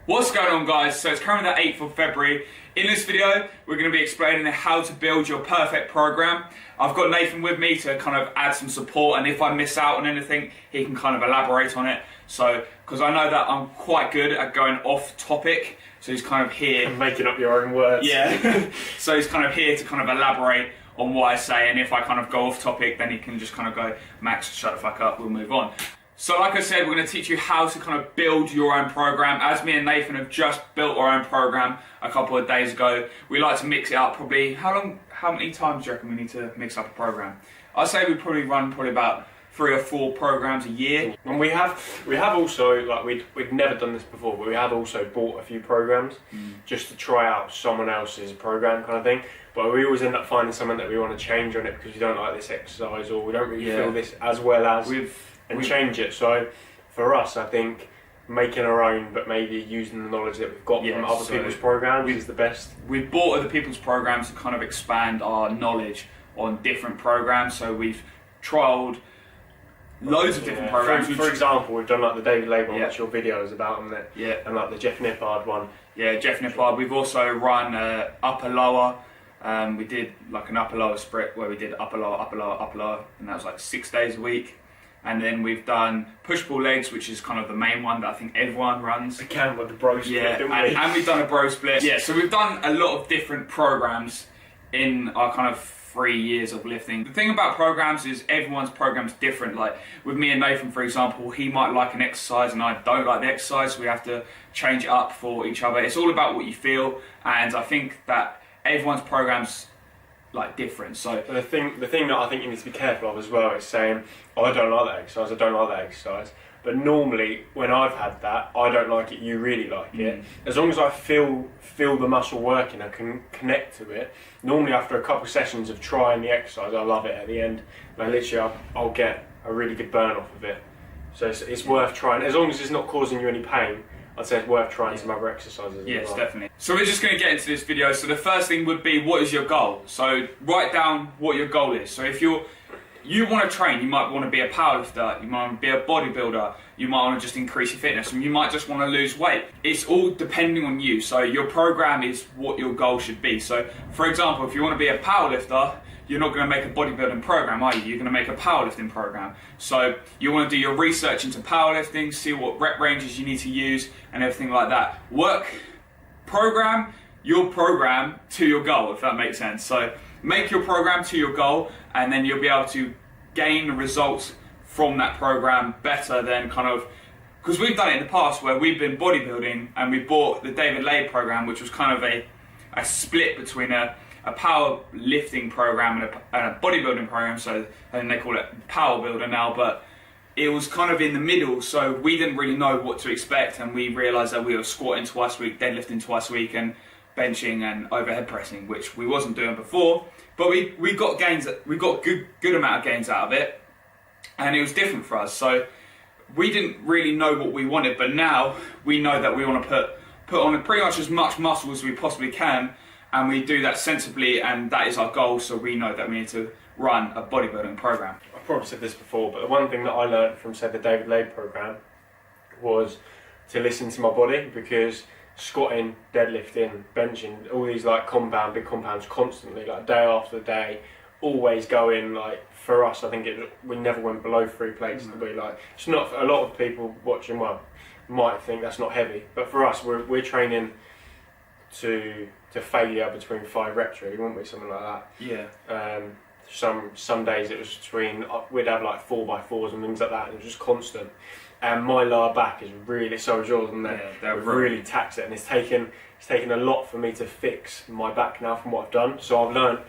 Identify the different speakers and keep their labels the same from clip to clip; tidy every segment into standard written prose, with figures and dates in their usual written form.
Speaker 1: What's going on, guys? So it's currently the 8th of February. In this video, we're going to be explaining how to build your perfect program. I've got Nathan with me to kind of add some support, and if I miss out on anything, he can kind of elaborate on it. So, because I know that I'm quite good at going off topic, so he's kind of here.
Speaker 2: And making up your own words.
Speaker 1: Yeah. So he's kind of here to kind of elaborate on what I say, and if I kind of go off topic, then he can just kind of go, Max, shut the fuck up, we'll move on. So like I said, we're going to teach you how to kind of build your own program. As me and Nathan have just built our own program a couple of days ago, we like to mix it up probably, how many times do you reckon we need to mix up a program? I'd say we probably run about 3 or 4 programs a year.
Speaker 2: And we have also, like we'd never done this before, but we have also bought a few programs just to try out someone else's program kind of thing. But we always end up finding something that we want to change on it because we don't like this exercise or we don't really feel this as well as... And change it. So for us, I think making our own, but maybe using the knowledge that we've got from other people's programs is the best.
Speaker 1: We've bought other people's programs to kind of expand our knowledge on different programs. So we've trialled loads of different programs.
Speaker 2: For example, we've done like the David Lay one, which your video is about, and and like the Jeff Nippard one.
Speaker 1: Yeah, Jeff Nippard. We've also run upper lower. We did like an upper lower split where we did upper lower, and that was like 6 days a week. And then we've done push-pull legs, which is kind of the main one that I think everyone runs.
Speaker 2: Again with the bro split,
Speaker 1: and we've done a bro split. Yeah, so we've done a lot of different programs in our kind of 3 years of lifting. The thing about programs is everyone's program's different. Like with me and Nathan, for example, he might like an exercise and I don't like the exercise, so we have to change it up for each other. It's all about what you feel, and I think that everyone's program's like different. So
Speaker 2: the thing that I think you need to be careful of as well is saying, oh, I don't like that exercise, I don't like that exercise. But normally when I've had that, I don't like it, you really like it. As long as I feel the muscle working, I can connect to it. Normally after a couple of sessions of trying the exercise, I love it at the end. Like literally I'll get a really good burn off of it. So it's worth trying, as long as it's not causing you any pain. I'd say it's worth trying some other exercises.
Speaker 1: Yes, definitely. So we're just going to get into this video. So the first thing would be, what is your goal? So write down what your goal is. So if you want to train, you might want to be a powerlifter, you might want to be a bodybuilder, you might want to just increase your fitness, and you might just want to lose weight. It's all depending on you. So your program is what your goal should be. So for example, if you want to be a powerlifter, you're not going to make a bodybuilding program, are you? You're going to make a powerlifting program. So you want to do your research into powerlifting, see what rep ranges you need to use and everything like that. Program your program to your goal, if that makes sense. So make your program to your goal, and then you'll be able to gain the results from that program better than kind of, because we've done it in the past where we've been bodybuilding and we bought the David Lay program, which was kind of a split between a power lifting program and a bodybuilding program, so and they call it power builder now, but it was kind of in the middle, so we didn't really know what to expect, and we realised that we were squatting twice a week, deadlifting twice a week, and benching and overhead pressing, which we wasn't doing before, but we got gains, we got good amount of gains out of it, and it was different for us. So we didn't really know what we wanted, but now we know that we want to put on pretty much as much muscle as we possibly can, and we do that sensibly, and that is our goal. So we know that we need to run a bodybuilding program.
Speaker 2: I've probably said this before, but the one thing that I learned from, say, the David Lay program was to listen to my body, because squatting, deadlifting, benching, all these like big compounds constantly, like day after day, always going, like for us, I think we never went below 3 plates. Like, it's not, a lot of people watching might think that's not heavy, but for us, we're training to failure between 5 reps, really, wouldn't we? Something like that.
Speaker 1: Yeah.
Speaker 2: Some days it was between, we'd have like 4x4s and things like that, and it was just constant. And my lower back is really, so is yours, and they've really taxed it, and it's taken a lot for me to fix my back now from what I've done. So I've learned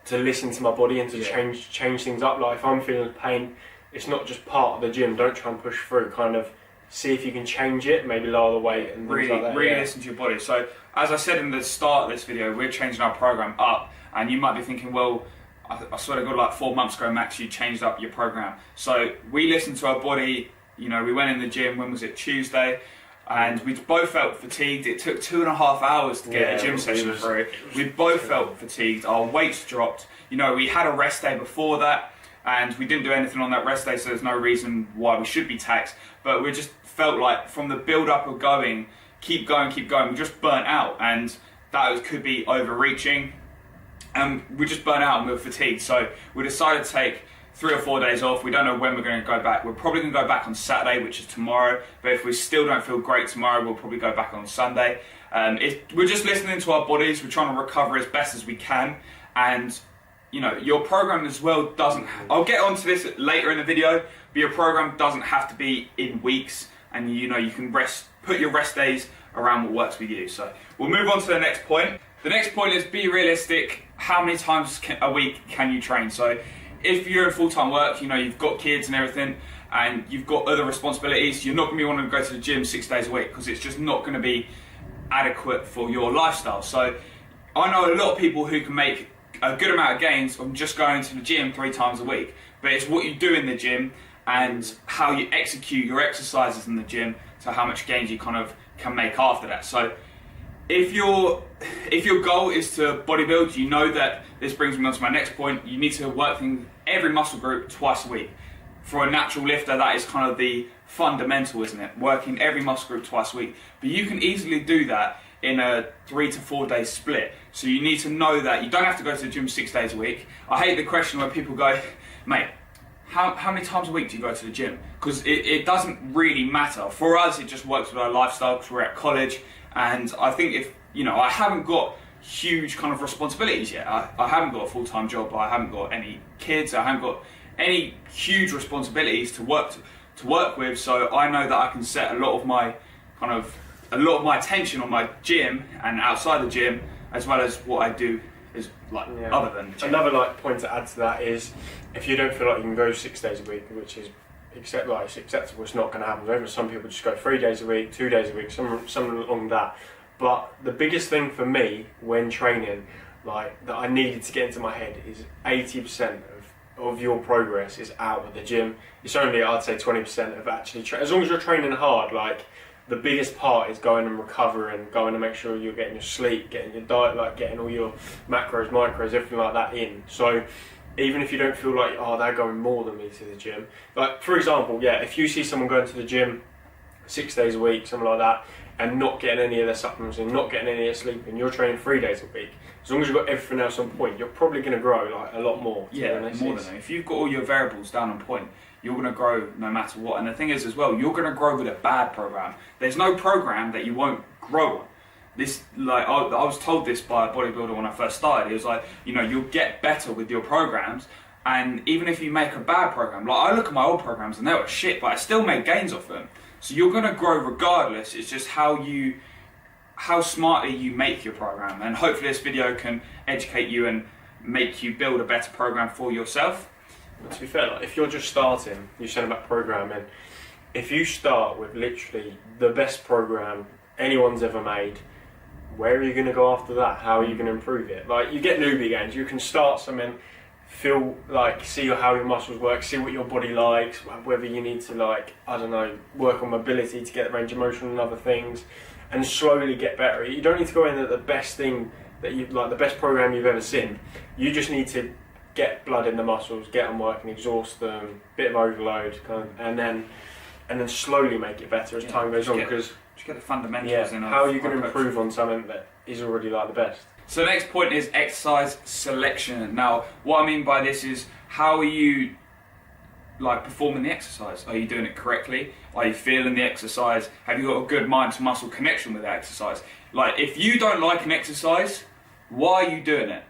Speaker 2: to listen to my body and to change things up. Like if I'm feeling pain, it's not just part of the gym. Don't try and push through. Kind of see if you can change it, maybe lower the weight and things like that.
Speaker 1: Really listen to your body. So as I said in the start of this video, we're changing our program up, and you might be thinking, well, I swear to God, like 4 months ago, Max, you changed up your program. So we listened to our body. You know, we went in the gym, when was it, Tuesday, and we both felt fatigued. It took 2.5 hours to get a gym session through. We both felt fatigued, our weights dropped. You know, we had a rest day before that, and we didn't do anything on that rest day, so there's no reason why we should be taxed. But we just felt like from the build up of going, keep going, we're just burnt out, and that could be overreaching. And we just burnt out and we were fatigued. So we decided to take 3 or 4 days off. We don't know when we're going to go back. We're probably going to go back on Saturday, which is tomorrow. But if we still don't feel great tomorrow, we'll probably go back on Sunday. We're just listening to our bodies. We're trying to recover as best as we can. And, you know, your program as well doesn't... I'll get onto this later in the video, but your program doesn't have to be in weeks. And, you know, you can put your rest days around what works with you. So we'll move on to the next point. The next point is be realistic. How many times a week can you train? So if you're in full-time work, you know, you've got kids and everything, and you've got other responsibilities, you're not going to be wanting to go to the gym 6 days a week because it's just not going to be adequate for your lifestyle. So I know a lot of people who can make a good amount of gains from just going to the gym 3 times a week, but it's what you do in the gym and how you execute your exercises in the gym to how much gains you kind of can make after that. So if your goal is to bodybuild, you know that this brings me on to my next point. You need to work every muscle group twice a week. For a natural lifter, that is kind of the fundamental, isn't it? Working every muscle group twice a week. But you can easily do that in a 3 to 4 day split. So you need to know that you don't have to go to the gym 6 days a week. I hate the question when people go, mate, how many times a week do you go to the gym? Because it doesn't really matter. For us, it just works with our lifestyle because we're at college. And I think if, you know, I haven't got huge kind of responsibilities yet. I haven't got a full-time job. I haven't got any kids. I haven't got any huge responsibilities to work with. So I know that I can set a lot of my attention on my gym and outside the gym, as well as what I do is like other than gym.
Speaker 2: Another point to add to that is if you don't feel like you can go 6 days a week, which is it's acceptable, it's not going to happen. Over some people just go 3 days a week, 2 days a week, some along that. But the biggest thing for me when training, like that I needed to get into my head, is 80% of your progress is out of the gym. It's only, I'd say, 20% of actually as long as you're training hard. Like the biggest part is going and recovering, going to make sure you're getting your sleep, getting your diet, like getting all your macros, micros, everything like that in. So even if you don't feel like, oh, they're going more than me to the gym. Like, for example, yeah, if you see someone going to the gym 6 days a week, something like that, and not getting any of their supplements and not getting any of their sleep, and you're training 3 days a week, as long as you've got everything else on point, you're probably going to grow like a lot more.
Speaker 1: Yeah, more than that. If you've got all your variables down on point, you're going to grow no matter what. And the thing is as well, you're going to grow with a bad program. There's no program that you won't grow on. This, like, I was told this by a bodybuilder when I first started. He was like, you know, you'll get better with your programs, and even if you make a bad program, like I look at my old programs and they were shit, but I still made gains off them. So you're going to grow regardless. It's just how smartly you make your program, and hopefully this video can educate you and make you build a better program for yourself.
Speaker 2: But to be fair, like, if you're just starting, you're saying about programming, if you start with literally the best program anyone's ever made, where are you going to go after that? How are you going to improve it? Like, you get newbie gains, you can start something, feel like, see how your muscles work, see what your body likes, whether you need to, like, I don't know, work on mobility to get range of motion and other things, and slowly get better. You don't need to go in at the best thing that you like, the best program you've ever seen. You just need to get blood in the muscles, get them working, exhaust them, bit of overload, kind of, and then slowly make it better as time goes on. Because
Speaker 1: just get the fundamentals in.
Speaker 2: How are you going to improve on something that is already like the best?
Speaker 1: So the next point is exercise selection. Now, what I mean by this is, how are you like performing the exercise? Are you doing it correctly? Are you feeling the exercise? Have you got a good mind to muscle connection with the exercise? Like, if you don't like an exercise, why are you doing it?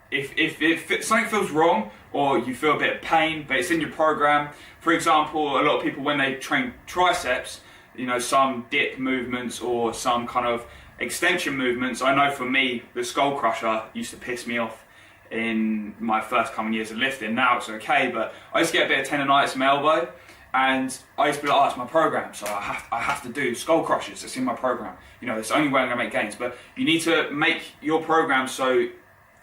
Speaker 1: If something feels wrong, or you feel a bit of pain, but it's in your program. For example, a lot of people, when they train triceps, you know, some dip movements or some kind of extension movements. I know for me, the skull crusher used to piss me off in my first coming years of lifting. Now it's okay, but I used to get a bit of tendonitis in my elbow, and I used to be like, oh, it's my program, so I have to do skull crushers. It's in my program. You know, it's the only way I'm going to make gains. But you need to make your program so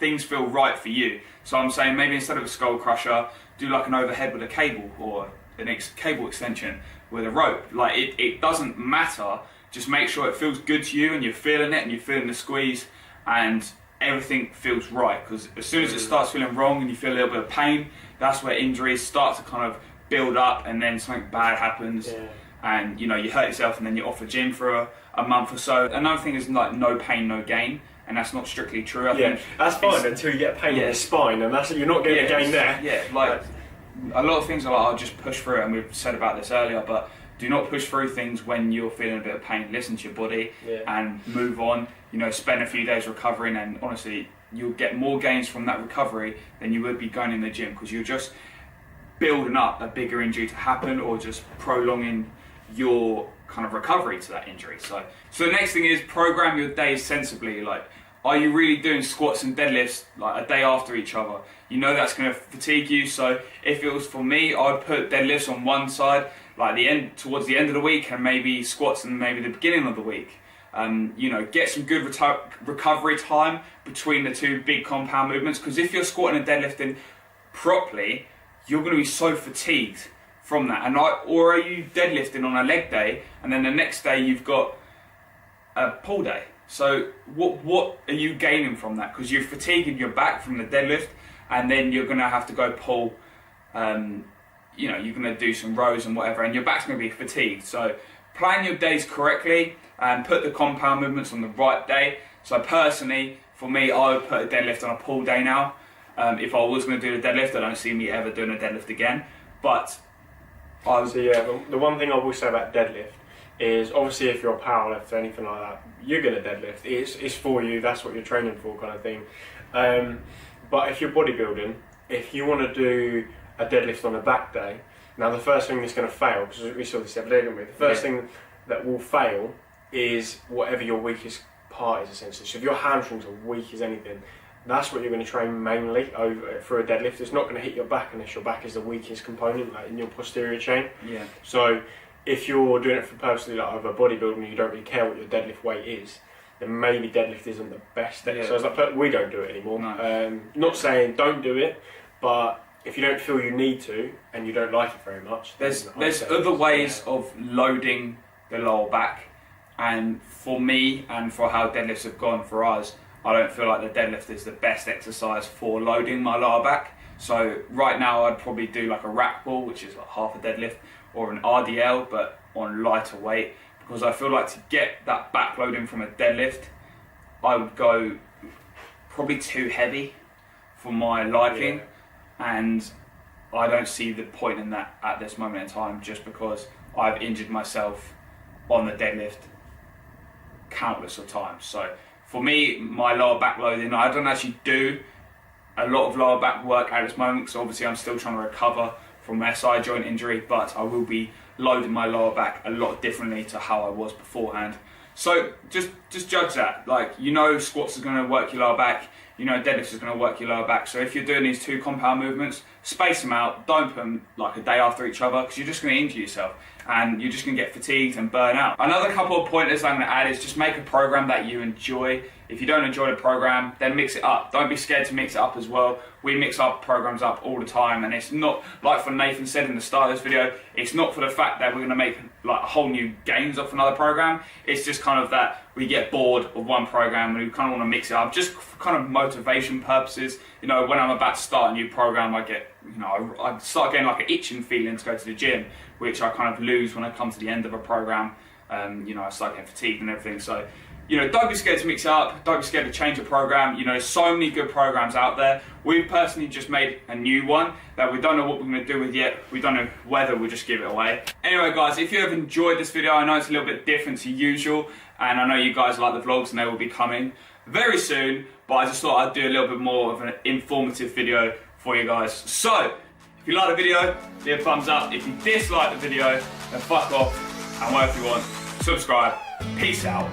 Speaker 1: things feel right for you. So I'm saying maybe instead of a skull crusher, do like an overhead with a cable, or an cable extension with a rope. Like, it doesn't matter. Just make sure it feels good to you, and you're feeling it, and you're feeling the squeeze, and everything feels right. Because as soon as it starts feeling wrong and you feel a little bit of pain, that's where injuries start to kind of build up, and then something bad happens. and you hurt yourself and then you're off the gym for a month or so. Another thing is like no pain, no gain, and that's not strictly true. I think
Speaker 2: that's fine until you get pain in the spine, and you're not getting a gain there.
Speaker 1: Yeah, like a lot of things are like, I'll just push through it, and we've said about this earlier, but do not push through things when you're feeling a bit of pain. Listen to your body and move on. Spend a few days recovering, and honestly, you'll get more gains from that recovery than you would be going in the gym, because you're just building up a bigger injury to happen, or just prolonging your kind of recovery to that injury. So the next thing is program your days sensibly. Like, are you really doing squats and deadlifts like a day after each other? That's going to fatigue you. So if it was for me, I'd put deadlifts on one side, like towards the end of the week, and maybe squats in maybe the beginning of the week. Get some good recovery time between the two big compound movements, because if you're squatting and deadlifting properly, you're going to be so fatigued from that. Or are you deadlifting on a leg day, and then the next day you've got a pull day? So what are you gaining from that? Because you're fatiguing your back from the deadlift, and then you're going to have to go pull. You're going to do some rows and whatever, and your back's going to be fatigued. So plan your days correctly and put the compound movements on the right day. So personally, for me, I would put a deadlift on a pull day now. If I was going to do the deadlift, I don't see me ever doing a deadlift again. But
Speaker 2: the one thing I will say about deadlift is, obviously if you're a powerlifter or anything like that, you're going to deadlift. It's for you, that's what you're training for, kind of thing. But if you're bodybuilding, if you want to do a deadlift on a back day, now the first thing that's going to fail, because we saw this the other day, didn't we? The first thing that will fail is whatever your weakest part is, essentially. So if your hamstrings are weak as anything, that's what you're going to train mainly over for a deadlift. It's not going to hit your back unless your back is the weakest component, like in your posterior chain.
Speaker 1: Yeah.
Speaker 2: So if you're doing it for purposely like over bodybuilding and you don't really care what your deadlift weight is, then maybe deadlift isn't the best exercise. Like, we don't do it anymore. No. Not saying don't do it, but if you don't feel you need to and you don't like it very much,
Speaker 1: there's other ways of loading the lower back, and for me and for how deadlifts have gone for us, I don't feel like the deadlift is the best exercise for loading my lower back. So right now I'd probably do like a rack pull, which is like half a deadlift, or an RDL but on lighter weight, because I feel like to get that back loading from a deadlift, I would go probably too heavy for my liking. And I don't see the point in that at this moment in time, just because I've injured myself on the deadlift countless of times. So for me, my lower back loading, I don't actually do a lot of lower back work at this moment, because obviously I'm still trying to recover from my SI joint injury, but I will be loading my lower back a lot differently to how I was beforehand. So just judge that. Like, squats is going to work your lower back, deadlifts is going to work your lower back. So if you're doing these two compound movements, space them out. Don't put them like a day after each other, because you're just going to injure yourself and you're just going to get fatigued and burn out. Another couple of pointers I'm going to add is just make a program that you enjoy. If you don't enjoy the program, then mix it up. Don't be scared to mix it up as well. We mix our programs up all the time, and it's not, like Nathan said in the start of this video, it's not for the fact that we're going to make like a whole new gains off another program. It's just kind of that we get bored of one program and we kind of want to mix it up, just for kind of motivation purposes. When I'm about to start a new program, I get, I start getting like an itching feeling to go to the gym, which I kind of lose when I come to the end of a program. I start getting fatigued and everything. So, don't be scared to mix it up. Don't be scared to change a program. There's so many good programs out there. We've personally just made a new one that we don't know what we're going to do with yet. We don't know whether we'll just give it away. Anyway, guys, if you have enjoyed this video, I know it's a little bit different to usual, and I know you guys like the vlogs, and they will be coming very soon, but I just thought I'd do a little bit more of an informative video for you guys. So, if you like the video, give a thumbs up. If you dislike the video, then fuck off, and whatever you want, subscribe. Peace out.